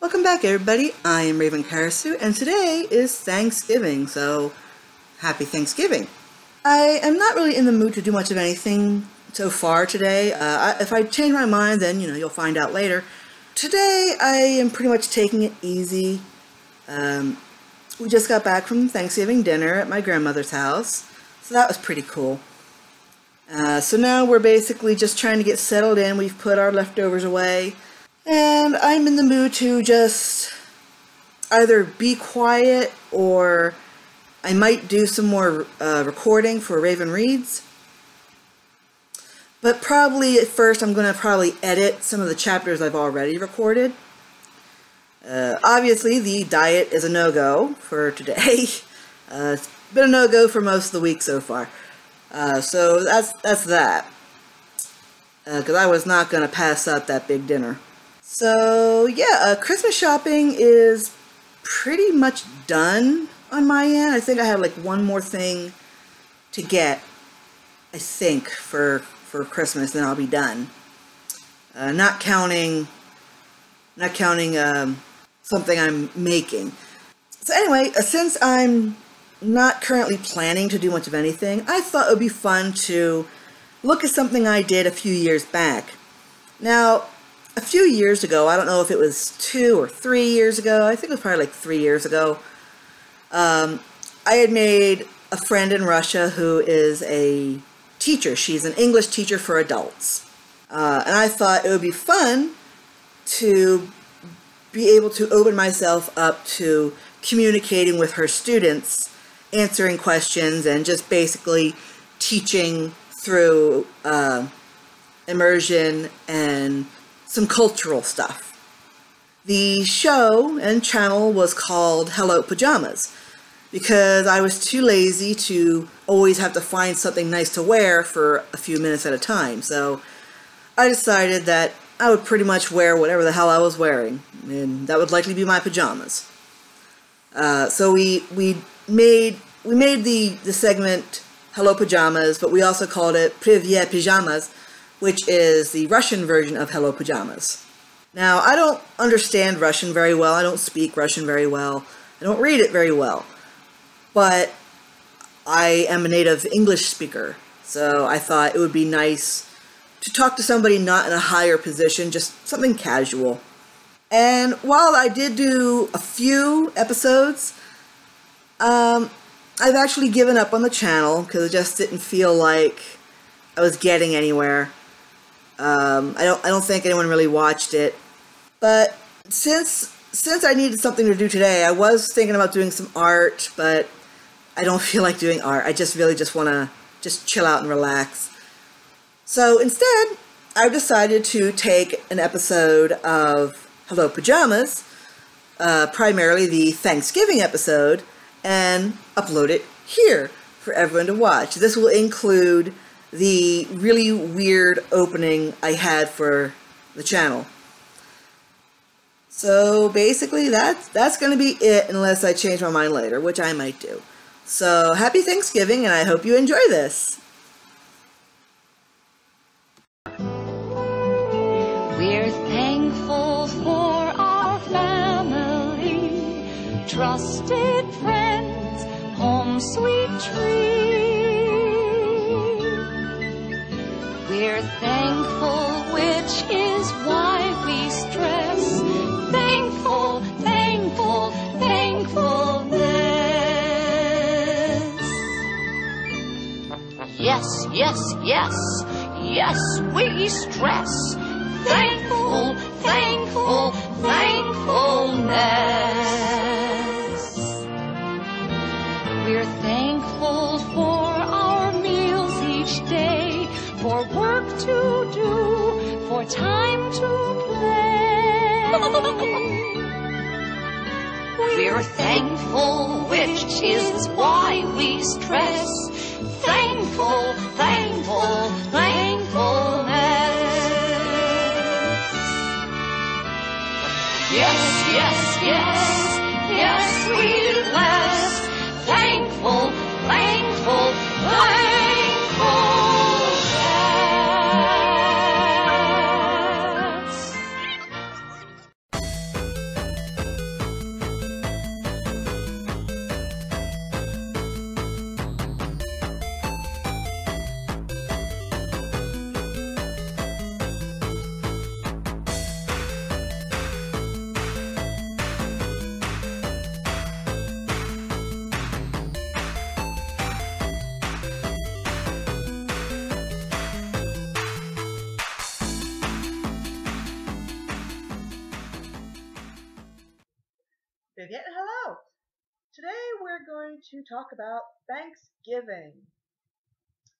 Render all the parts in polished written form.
Welcome back, everybody. I am Raven Karasu, and today is Thanksgiving, so happy Thanksgiving. I am not really in the mood to do much of anything so far today. If I change my mind, then, you'll find out later. Today, I am pretty much taking it easy. We just got back from Thanksgiving dinner at my grandmother's house, so that was pretty cool. So now we're basically just trying to get settled in. We've put our leftovers away. And I'm in the mood to just either be quiet, or I might do some more recording for Raven Reads. But probably at first I'm going to edit some of the chapters I've already recorded. Obviously the diet is a no-go for today. It's been a no-go for most of the week so far. So that's that. Because I was not going to pass up that big dinner. So yeah, Christmas shopping is pretty much done on my end. I think I have like one more thing to get, I think, for Christmas, then I'll be done. Not counting something I'm making. So anyway, since I'm not currently planning to do much of anything, I thought it would be fun to look at something I did a few years back. Now, a few years ago, I don't know if it was 2 or 3 years ago, I think it was probably like 3 years ago, I had made a friend in Russia who is a teacher. She's an English teacher for adults. And I thought it would be fun to be able to open myself up to communicating with her students, answering questions, and just basically teaching through immersion and some cultural stuff. The show and channel was called Hello Pajamas, because I was too lazy to always have to find something nice to wear for a few minutes at a time. So I decided that I would pretty much wear whatever the hell I was wearing, and that would likely be my pajamas. So we made the segment Hello Pajamas, but we also called it Privyet Pajamas, which is the Russian version of Hello Pajamas. Now, I don't understand Russian very well. I don't speak Russian very well. I don't read it very well. But I am a native English speaker, so I thought it would be nice to talk to somebody not in a higher position, just something casual. And while I did do a few episodes, I've actually given up on the channel because it just didn't feel like I was getting anywhere. I don't think anyone really watched it. But since I needed something to do today, I was thinking about doing some art, but I don't feel like doing art. I just really want to just chill out and relax. So instead, I've decided to take an episode of Hello Pajamas, primarily the Thanksgiving episode, and upload it here for everyone to watch. This will include the really weird opening I had for the channel. So basically that's going to be it, unless I change my mind later, which I might do. So happy Thanksgiving, and I hope you enjoy this. We're thankful for our family, trusted friends, home sweet tree. We're thankful, which is why we stress thankful, thankful, thankfulness. Yes, yes, yes, yes, we stress thankful, thankful, thankfulness. We're thankful for our meals each day, for work to do, for time to play. We're thankful, which is why we stress thankful, thankful, thankfulness. Yes, yes, yes, yes, we bless thankful, thankful, thankfulness. Privyet, hello! Today we're going to talk about Thanksgiving.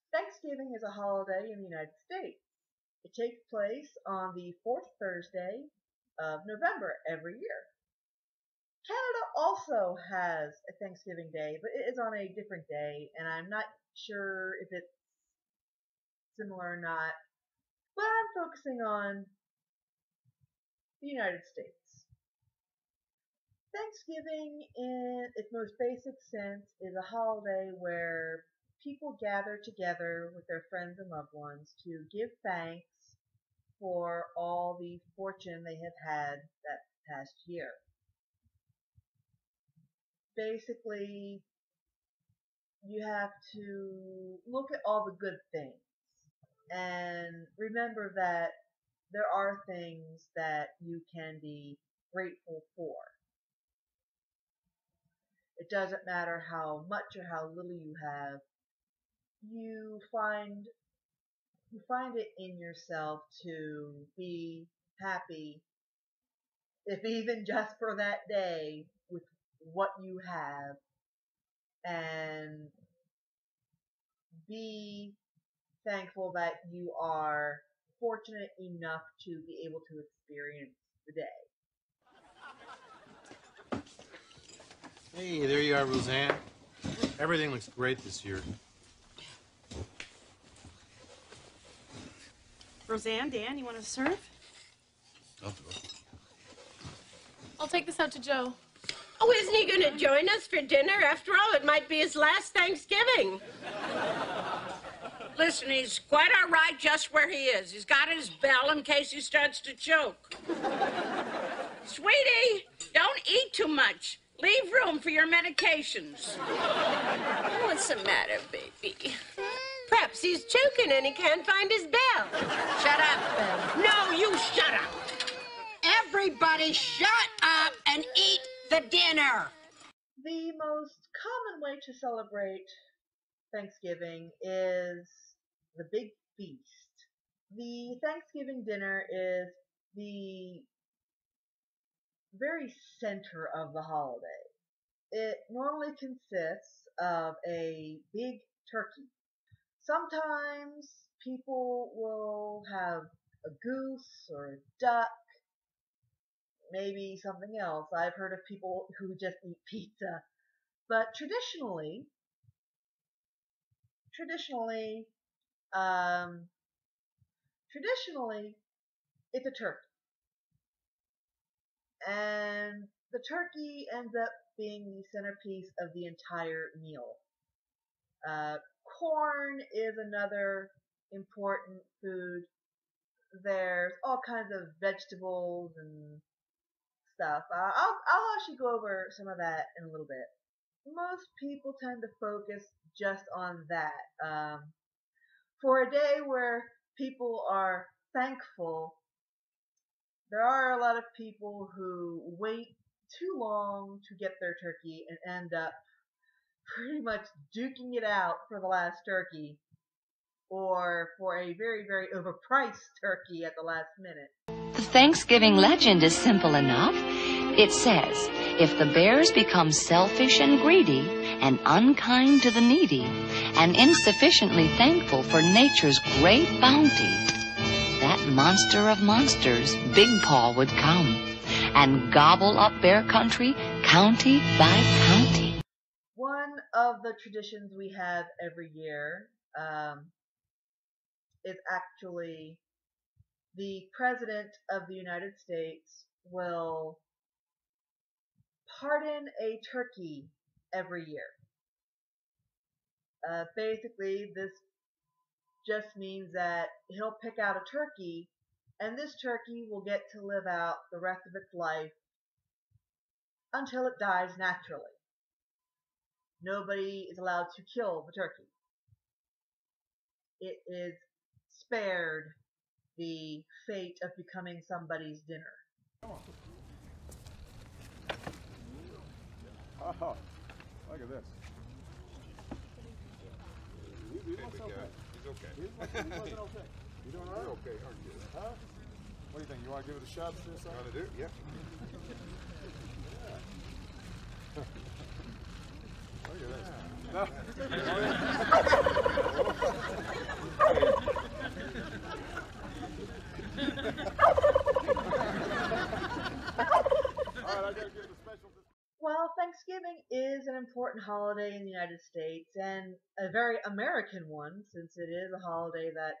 Thanksgiving is a holiday in the United States. It takes place on the fourth Thursday of November every year. Canada also has a Thanksgiving Day, but it is on a different day, and I'm not sure if it's similar or not, but I'm focusing on the United States. Thanksgiving, in its most basic sense, is a holiday where people gather together with their friends and loved ones to give thanks for all the fortune they have had that past year. Basically, you have to look at all the good things and remember that there are things that you can be grateful for. It doesn't matter how much or how little you have, you find it in yourself to be happy, if even just for that day, with what you have, and be thankful that you are fortunate enough to be able to experience the day. Hey, there you are, Roseanne. Everything looks great this year. Roseanne, Dan, you want to serve? I'll do it. I'll take this out to Joe. Oh, isn't he going to join us for dinner? After all, it might be his last Thanksgiving. Listen, he's quite all right just where he is. He's got his bell in case he starts to choke. Sweetie, don't eat too much. Leave room for your medications. What's the matter, baby? Perhaps he's choking and he can't find his bell. Shut up. No, you shut up. Everybody shut up and eat the dinner. The most common way to celebrate Thanksgiving is the big feast. The Thanksgiving dinner is the very center of the holiday. It normally consists of a big turkey. Sometimes people will have a goose or a duck, maybe something else. I've heard of people who just eat pizza. But traditionally, it's a turkey. And the turkey ends up being the centerpiece of the entire meal. Corn is another important food. There's all kinds of vegetables and stuff. I'll actually go over some of that in a little bit. Most people tend to focus just on that. For a day where people are thankful, there are a lot of people who wait too long to get their turkey and end up pretty much duking it out for the last turkey, or for a very, very overpriced turkey at the last minute. The Thanksgiving legend is simple enough. It says, if the bears become selfish and greedy and unkind to the needy and insufficiently thankful for nature's great bounty, that monster of monsters, Big Paw, would come and gobble up bear country, county by county. One of the traditions we have every year is actually the President of the United States will pardon a turkey every year. Basically, this just means that he'll pick out a turkey, and this turkey will get to live out the rest of its life until it dies naturally. Nobody is allowed to kill the turkey. It is spared the fate of becoming somebody's dinner. Oh, look at this. He's okay. He wasn't okay. You doing all right? You're okay, aren't you? Huh? What do you think? You want to give it a shot? Got to do? Yeah. Well, Thanksgiving is an important holiday in the United States and a very American one since it is a holiday that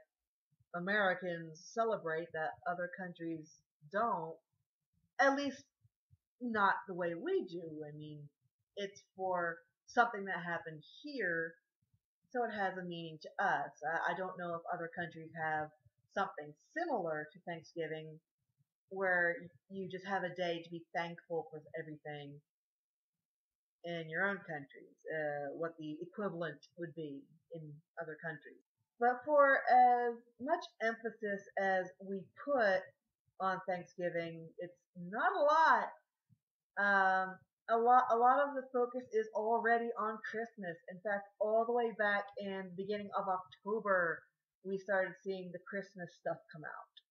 Americans celebrate that other countries don't. At least not the way we do. I mean, it's for something that happened here, so it has a meaning to us. I don't know if other countries have something similar to Thanksgiving where you just have a day to be thankful for everything in your own countries, what the equivalent would be in other countries. But for as much emphasis as we put on Thanksgiving, it's not a lot. A lot of the focus is already on Christmas. In fact, all the way back in the beginning of October, we started seeing the Christmas stuff come out.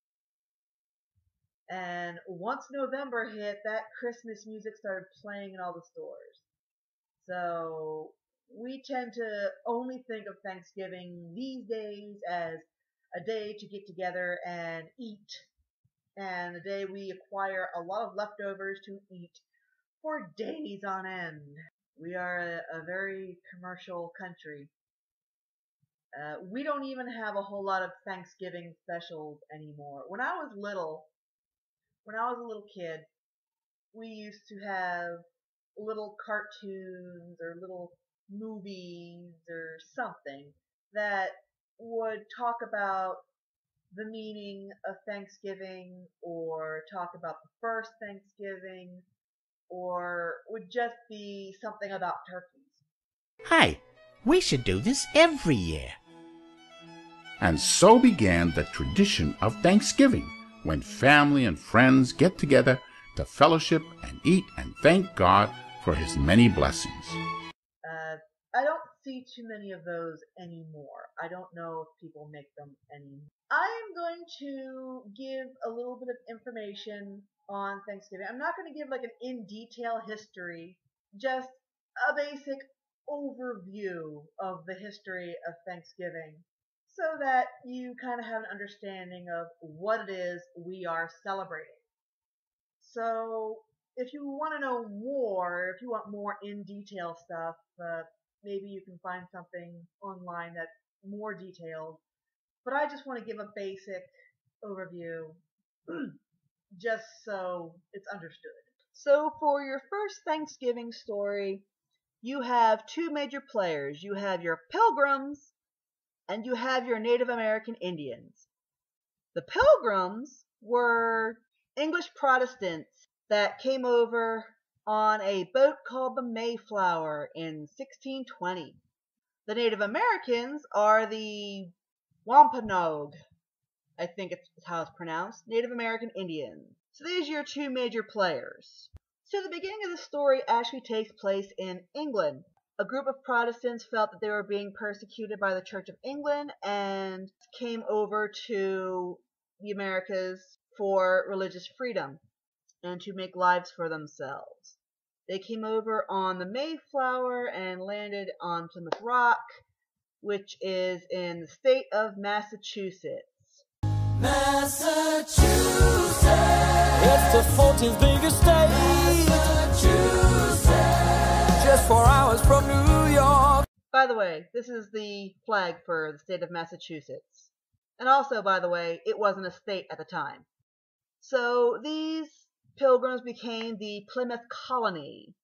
And once November hit, that Christmas music started playing in all the stores. So we tend to only think of Thanksgiving these days as a day to get together and eat, and a day we acquire a lot of leftovers to eat for days on end. We are a very commercial country. We don't even have a whole lot of Thanksgiving specials anymore. When I was a little kid, we used to have little cartoons or little movies or something that would talk about the meaning of Thanksgiving or talk about the first Thanksgiving or would just be something about turkeys. Hey, we should do this every year. And so began the tradition of Thanksgiving, when family and friends get together to fellowship and eat and thank God for his many blessings. I don't see too many of those anymore. I don't know if people make them anymore. I am going to give a little bit of information on Thanksgiving. I'm not going to give like an in-detail history, just a basic overview of the history of Thanksgiving so that you kind of have an understanding of what it is we are celebrating. So if you want to know more, if you want more in-detail stuff, maybe you can find something online that's more detailed. But I just want to give a basic overview just so it's understood. So for your first Thanksgiving story, you have two major players. You have your Pilgrims and you have your Native American Indians. The Pilgrims were English Protestants that came over on a boat called the Mayflower in 1620. The Native Americans are the Wampanoag, I think it's how it's pronounced, Native American Indians. So these are your two major players. So the beginning of the story actually takes place in England. A group of Protestants felt that they were being persecuted by the Church of England and came over to the Americas for religious freedom and to make lives for themselves. They came over on the Mayflower and landed on Plymouth Rock, which is in the state of Massachusetts. Massachusetts, it's the 14th biggest state. Massachusetts, just 4 hours from New York. By the way, this is the flag for the state of Massachusetts. And also, by the way, it wasn't a state at the time. So these Pilgrims became the Plymouth Colony.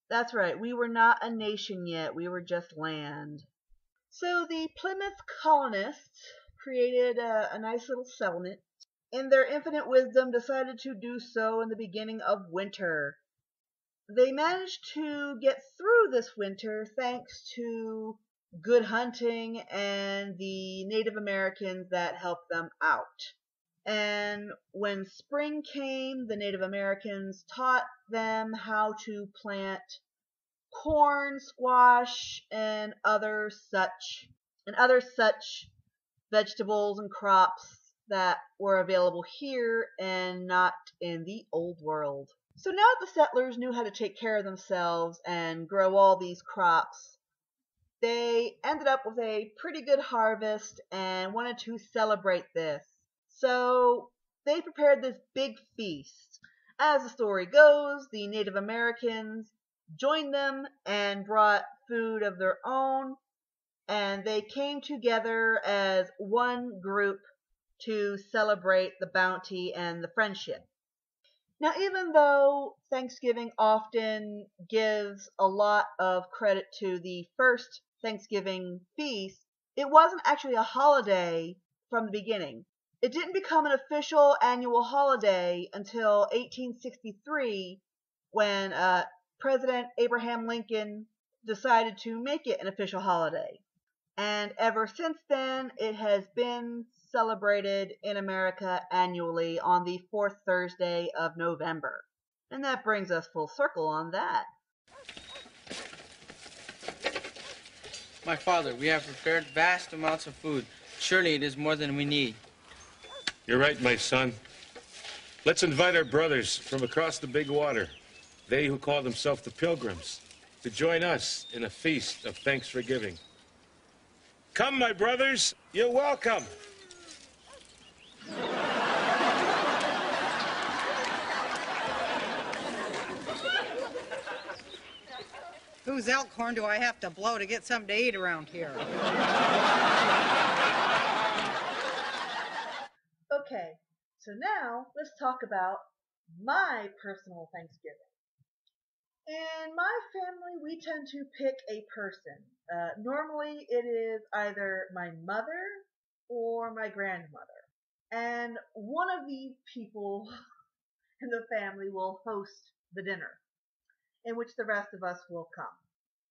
That's right, we were not a nation yet, we were just land. So the Plymouth colonists created a nice little settlement. In their infinite wisdom, decided to do so in the beginning of winter. They managed to get through this winter thanks to good hunting and the Native Americans that helped them out. And when spring came, the Native Americans taught them how to plant corn, squash, and other such vegetables and crops that were available here and not in the old world. So now that the settlers knew how to take care of themselves and grow all these crops, They ended up with a pretty good harvest and wanted to celebrate this. So they prepared this big feast. As the story goes, the Native Americans joined them and brought food of their own, and they came together as one group to celebrate the bounty and the friendship. Now, even though Thanksgiving often gives a lot of credit to the first Thanksgiving feast, it wasn't actually a holiday from the beginning. It didn't become an official annual holiday until 1863 when President Abraham Lincoln decided to make it an official holiday. And ever since then, it has been celebrated in America annually on the fourth Thursday of November. And that brings us full circle on that. My father, we have prepared vast amounts of food. Surely it is more than we need. You're right, my son. Let's invite our brothers from across the big water, they who call themselves the Pilgrims, to join us in a feast of thanksgiving. Come, my brothers, you're welcome. Whose elk horn do I have to blow to get something to eat around here? Okay, so now let's talk about my personal Thanksgiving. In my family, we tend to pick a person. Normally, it is either my mother or my grandmother. And one of these people in the family will host the dinner, in which the rest of us will come.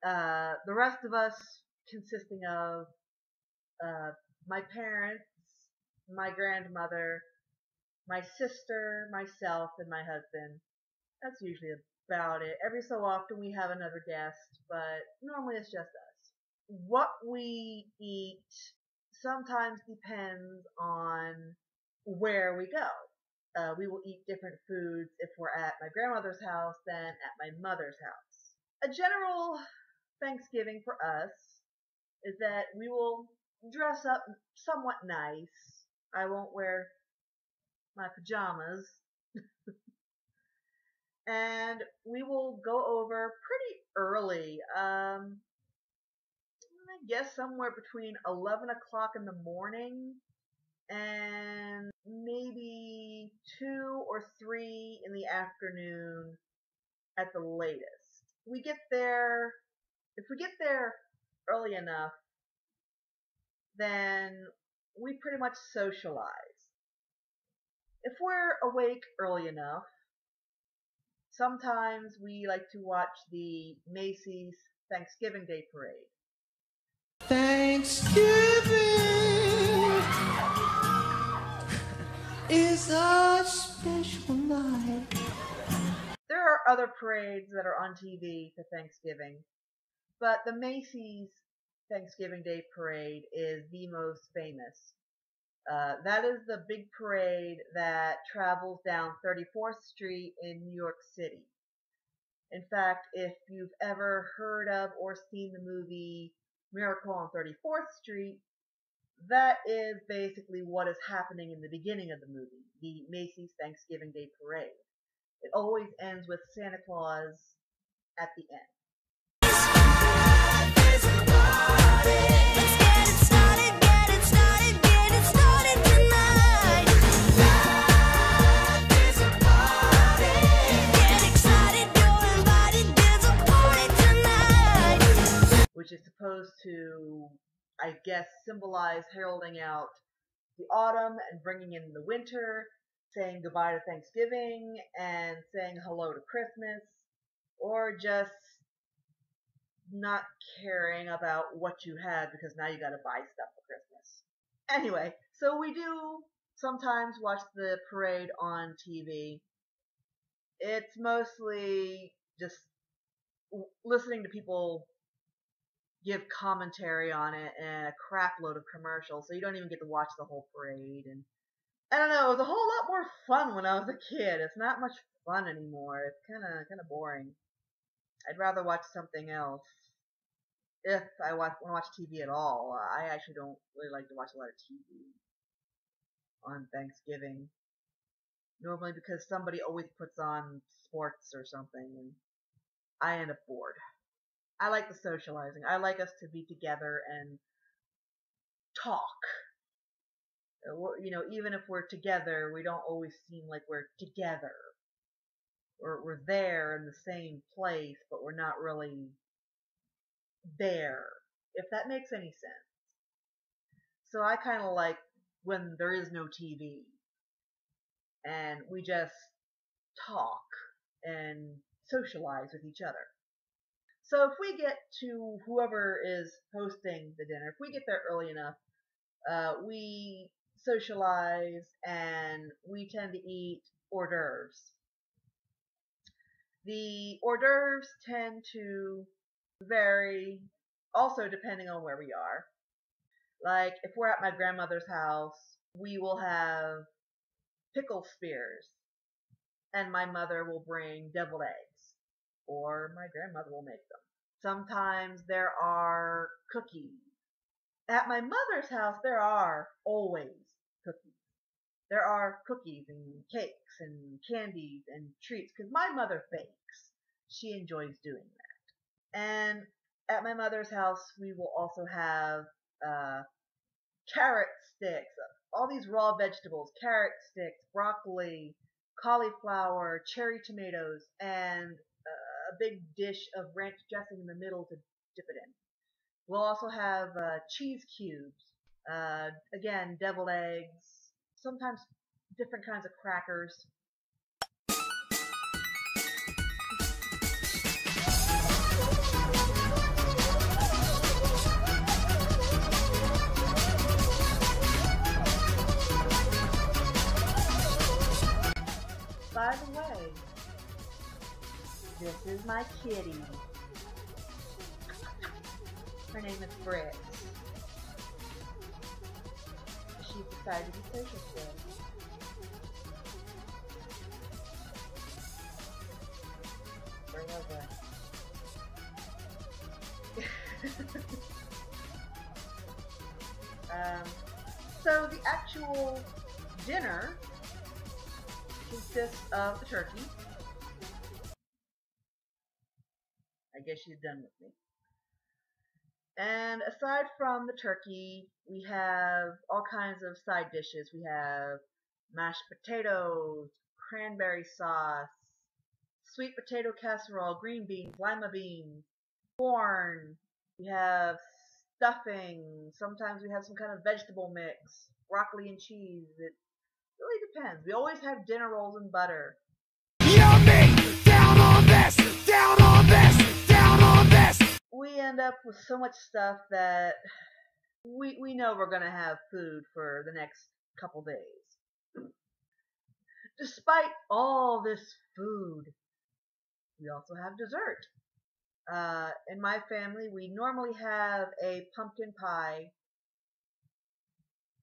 The rest of us consisting of my parents, my grandmother, my sister, myself, and my husband. That's usually about it. Every so often we have another guest, but normally it's just us. What we eat sometimes depends on where we go. We will eat different foods if we're at my grandmother's house than at my mother's house. A general Thanksgiving for us is that we will dress up somewhat nice. I won't wear my pajamas. And we will go over pretty early. I guess somewhere between 11 o'clock in the morning and maybe 2 or 3 in the afternoon at the latest. If we get there early enough, then we pretty much socialize. If we're awake early enough, sometimes we like to watch the Macy's Thanksgiving Day Parade. Thanksgiving is a special night. There are other parades that are on TV for Thanksgiving, but the Macy's Thanksgiving Day Parade is the most famous. That is the big parade that travels down 34th Street in New York City. In fact, if you've ever heard of or seen the movie Miracle on 34th Street, that is basically what is happening in the beginning of the movie, the Macy's Thanksgiving Day Parade. It always ends with Santa Claus at the end. Which is supposed to, I guess, symbolize heralding out the autumn and bringing in the winter, saying goodbye to Thanksgiving and saying hello to Christmas, or just not caring about what you had because now you gotta buy stuff for Christmas. Anyway, so we do sometimes watch the parade on TV. It's mostly just listening to people give commentary on it and a crap load of commercials, so you don't even get to watch the whole parade. And I don't know, it was a whole lot more fun when I was a kid. It's not much fun anymore. It's kind of boring. I'd rather watch something else. if I want to watch TV at all. I actually don't really like to watch a lot of TV on Thanksgiving. Normally because somebody always puts on sports or something, and I end up bored. I like the socializing. I like us to be together and talk. You know, even if we're together, we don't always seem like we're together. We're there in the same place, but we're not really there, if that makes any sense. So I kind of like when there is no TV and we just talk and socialize with each other. So if we get to whoever is hosting the dinner, if we get there early enough, we socialize and we tend to eat hors d'oeuvres. The hors d'oeuvres tend to vary also depending on where we are. Like if we're at my grandmother's house, we will have pickle spears and my mother will bring deviled eggs, or my grandmother will make them. Sometimes there are cookies. At my mother's house, there are always cookies. There are cookies and cakes and candies and treats because my mother bakes. She enjoys doing that. And at my mother's house, we will also have carrot sticks, all these raw vegetables, carrot sticks, broccoli, cauliflower, cherry tomatoes, and a big dish of ranch dressing in the middle to dip it in. We'll also have cheese cubes, again, deviled eggs, sometimes different kinds of crackers. By the way, this is my kitty. Her name is Britt. She decided to be social today. Where was I? So the actual dinner consists of the turkey. I guess she's done with me. And aside from the turkey, we have all kinds of side dishes. We have mashed potatoes, cranberry sauce, sweet potato casserole, green beans, lima beans, corn. We have stuffing. Sometimes we have some kind of vegetable mix, broccoli and cheese. It really depends. We always have dinner rolls and butter. Yummy! Down on this! Down on this! Down on this! We end up with so much stuff that we know we're going to have food for the next couple days. Despite all this food, we also have dessert. In my family, we normally have a pumpkin pie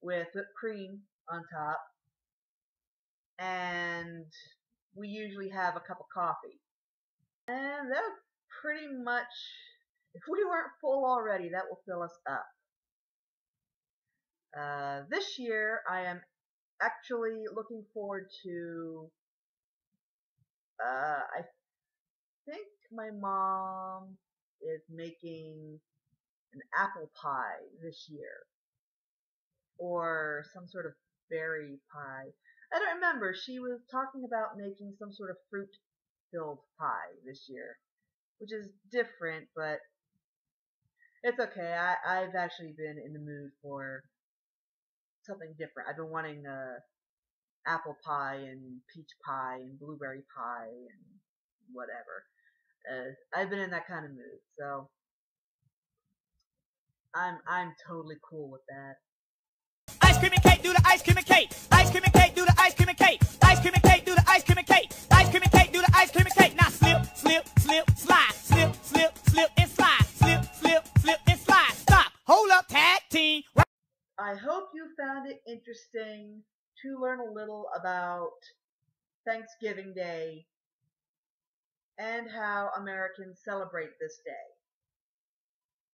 with whipped cream on top, and we usually have a cup of coffee. And that pretty much, if we weren't full already, that will fill us up. This year, I am actually looking forward to, I think my mom is making an apple pie this year, or some sort of berry pie. I don't remember. She was talking about making some sort of fruit-filled pie this year, which is different, but it's okay. I've actually been in the mood for something different. I've been wanting apple pie and peach pie and blueberry pie and whatever. I've been in that kind of mood, so I'm totally cool with that. Ice cream and cake, do the ice cream and cake. Ice cream and cake, do the ice cream and cake. Ice cream and cake, do the ice cream and cake. Ice cream and cake, do the ice cream and cake. Now slip, slip, slip, slide. Slip, slip, slip, and slide. Slip, slip, slip, and slide. Stop. Hold up, tag team. I hope you found it interesting to learn a little about Thanksgiving Day and how Americans celebrate this day.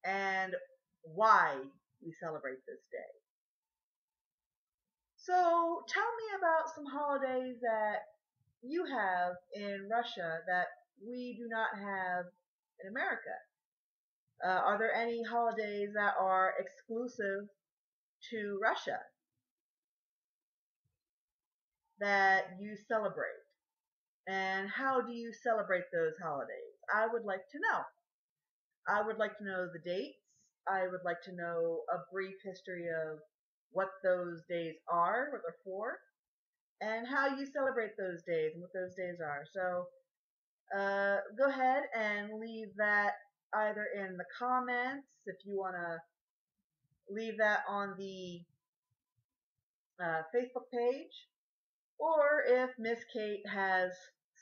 and why we celebrate this day. So tell me about some holidays that you have in Russia that we do not have in America. Are there any holidays that are exclusive to Russia that you celebrate? And how do you celebrate those holidays? I would like to know. I would like to know the dates. I would like to know a brief history of what those days are, what they're for, and how you celebrate those days and what those days are. So go ahead and leave that either in the comments if you want to leave that on the Facebook page, or if Miss Kate has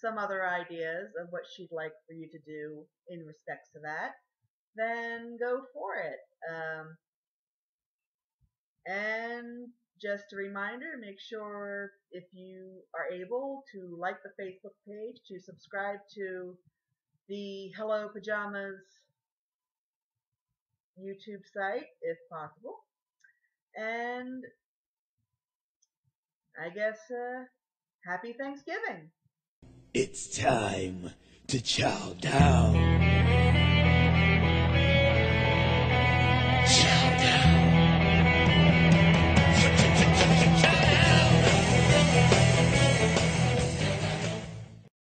some other ideas of what she'd like for you to do in respects to that, then go for it. And just a reminder, make sure if you are able to like the Facebook page, to subscribe to the Hello Pajamas YouTube site if possible. And I guess happy Thanksgiving. It's time to chow down.